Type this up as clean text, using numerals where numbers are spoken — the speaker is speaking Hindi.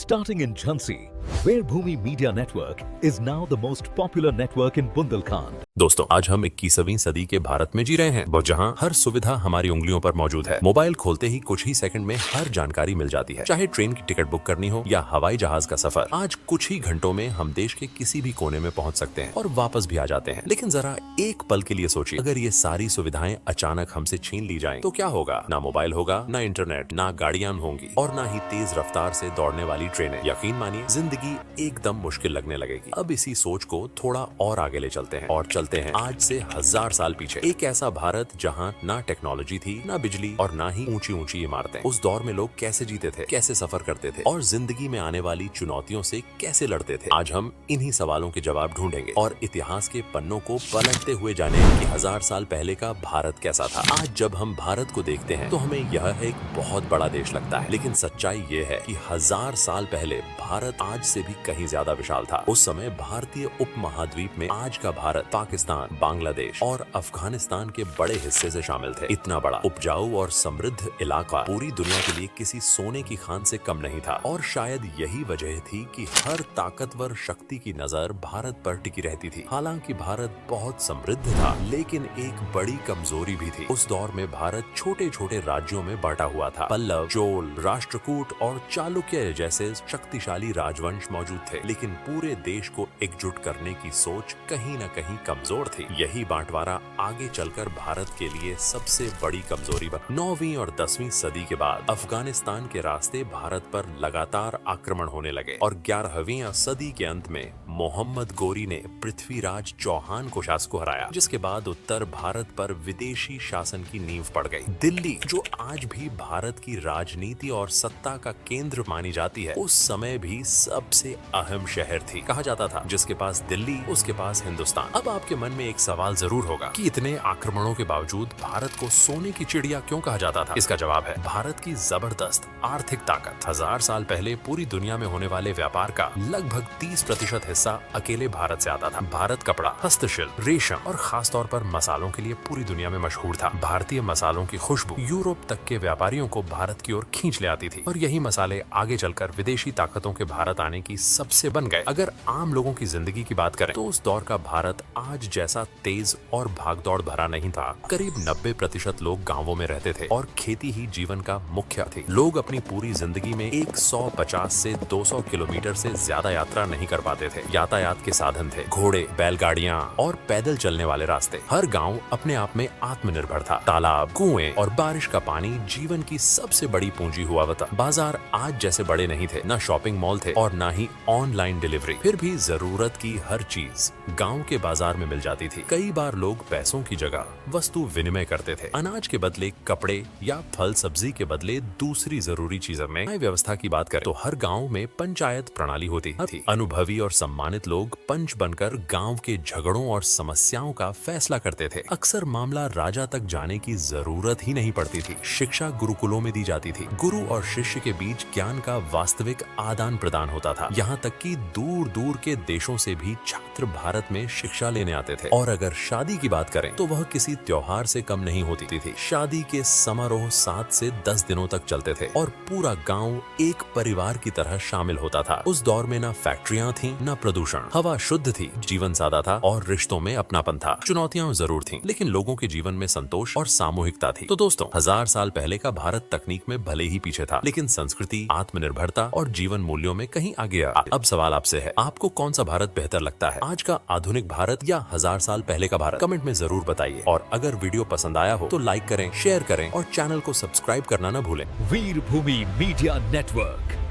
Starting in Jhansi, Veerbhumi Media Network is now the most popular network in Bundelkhand. दोस्तों, आज हम 21वीं सदी के भारत में जी रहे हैं, वो जहां हर सुविधा हमारी उंगलियों पर मौजूद है। मोबाइल खोलते ही कुछ ही सेकंड में हर जानकारी मिल जाती है, चाहे ट्रेन की टिकट बुक करनी हो या हवाई जहाज का सफर। आज कुछ ही घंटों में हम देश के किसी भी कोने में पहुंच सकते हैं और वापस भी आ जाते हैं। लेकिन जरा एक पल के लिए सोचिए, अगर ये सारी सुविधाएं अचानक हमसे छीन ली जाएं, तो क्या होगा? ना मोबाइल होगा, ना इंटरनेट, ना गाड़ियां होंगी और ना ही तेज रफ्तार से दौड़ने वाली ट्रेनें। यकीन मानिए, जिंदगी एकदम मुश्किल लगने लगेगी। अब इसी सोच को थोड़ा और आगे ले चलते हैं और चलते हैं आज से 1000 साल पीछे। एक ऐसा भारत जहां ना टेक्नोलॉजी थी, ना बिजली और ना ही ऊंची ऊंची इमारतें। उस दौर में लोग कैसे जीते थे, कैसे सफर करते थे और जिंदगी में आने वाली चुनौतियों से कैसे लड़ते थे? आज हम इन्हीं सवालों के जवाब ढूंढेंगे और इतिहास के पन्नों को पलटते हुए जानेंगे कि 1000 साल पहले का भारत कैसा था। आज जब हम भारत को देखते हैं तो हमें यह एक बहुत बड़ा देश लगता है, लेकिन सच्चाई ये है कि 1000 साल पहले भारत आज से भी कहीं ज्यादा विशाल था। उस समय भारतीय उपमहाद्वीप में आज का भारत पाकिस्तान, बांग्लादेश और अफगानिस्तान के बड़े हिस्से से शामिल थे। इतना बड़ा, उपजाऊ और समृद्ध इलाका पूरी दुनिया के लिए किसी सोने की खान से कम नहीं था और शायद यही वजह थी कि हर ताकतवर शक्ति की नजर भारत पर टिकी रहती थी। हालांकि भारत बहुत समृद्ध था, लेकिन एक बड़ी कमजोरी भी थी। उस दौर में भारत छोटे छोटे राज्यों में बांटा हुआ था। पल्लव, चोल, राष्ट्रकूट और चालुक्य जैसे शक्तिशाली राजवंश मौजूद थे, लेकिन पूरे देश को एकजुट करने की सोच कहीं न कहीं कमजोर थी। यही बांटवारा आगे चलकर भारत के लिए सबसे बड़ी कमजोरी बना। 9वीं और 10वीं सदी के बाद अफगानिस्तान के रास्ते भारत पर लगातार आक्रमण होने लगे और 11वीं सदी के अंत में मोहम्मद गोरी ने पृथ्वीराज चौहान को शासक को हराया, जिसके बाद उत्तर भारत पर विदेशी शासन की नींव पड़ गई। दिल्ली, जो आज भी भारत की राजनीति और सत्ता का केंद्र मानी जाती है, उस समय भी सबसे अहम शहर थी। कहा जाता था, जिसके पास दिल्ली उसके पास हिंदुस्तान। अब आपके मन में एक सवाल जरूर होगा कि इतने आक्रमणों के बावजूद भारत को सोने की चिड़िया क्यों कहा जाता था? इसका जवाब है भारत की जबरदस्त आर्थिक ताकत। 1000 साल पहले पूरी दुनिया में होने वाले व्यापार का लगभग 30% हिस्सा अकेले भारत से आता था। भारत कपड़ा, हस्तशिल्प, रेशम और खास तौर पर मसालों के लिए पूरी दुनिया में मशहूर था। भारतीय मसालों की खुशबू यूरोप तक के व्यापारियों को भारत की ओर खींच ले आती थी और यही मसाले आगे चलकर विदेशी ताकतों के भारत आने की सबसे बन गए। अगर आम लोगों की जिंदगी की बात करें तो उस दौर का भारत आज जैसा तेज और भागदौड़ भरा नहीं था। करीब 90% लोग गांवों में रहते थे और खेती ही जीवन का मुख्य थी। लोग अपनी पूरी जिंदगी में 150 से 200 किलोमीटर से ज्यादा यात्रा नहीं कर पाते थे। यातायात के साधन थे घोड़े, बैलगाड़ियां और पैदल चलने वाले रास्ते। हर गांव अपने आप में आत्मनिर्भर था। तालाब, कुएं और बारिश का पानी जीवन की सबसे बड़ी पूंजी हुआ करता। बाजार आज जैसे बड़े नहीं थे, न शॉपिंग मॉल थे और न ही ऑनलाइन डिलीवरी। फिर भी जरूरत की हर चीज गांव के बाजार में मिल जाती थी। कई बार लोग पैसों की जगह वस्तु विनिमय करते थे। अनाज के बदले कपड़े या फल सब्जी के बदले दूसरी जरूरी चीजों में व्यवस्था की बात करें तो हर गांव में पंचायत प्रणाली होती थी। अनुभवी और सम्मानित लोग पंच बनकर गांव के झगड़ों और समस्याओं का फैसला करते थे। अक्सर मामला राजा तक जाने की जरूरत ही नहीं पड़ती थी। शिक्षा गुरुकुलों में दी जाती थी। गुरु और शिष्य के बीच ज्ञान का वास्तविक आदान प्रदान होता था। यहाँ तक कि दूर दूर के देशों से भी छात्र भारत में शिक्षा लेने आते थे। और अगर शादी की बात करें तो वह किसी त्योहार से कम नहीं होती थी। शादी के समारोह 7 से 10 दिनों तक चलते थे और पूरा गांव एक परिवार की तरह शामिल होता था। उस दौर में न फैक्ट्रियां थीं, न प्रदूषण। हवा शुद्ध थी, जीवन सादा था और रिश्तों में अपनापन था। चुनौतियां जरूर थीं, लेकिन लोगों के जीवन में संतोष और सामूहिकता थी। तो दोस्तों, 1000 साल पहले का भारत तकनीक में भले ही पीछे था, लेकिन संस्कृति, आत्मनिर्भरता और जीवन मूल्यों में कहीं आगे आ। अब सवाल आपसे है, आपको कौन सा भारत बेहतर लगता है? आज का आधुनिक भारत या 1000 साल पहले का भारत? कमेंट में जरूर बताइए और अगर वीडियो पसंद आया हो तो लाइक करें, शेयर करें और चैनल को सब्सक्राइब करना न भूलें। Veerbhumi Media Network.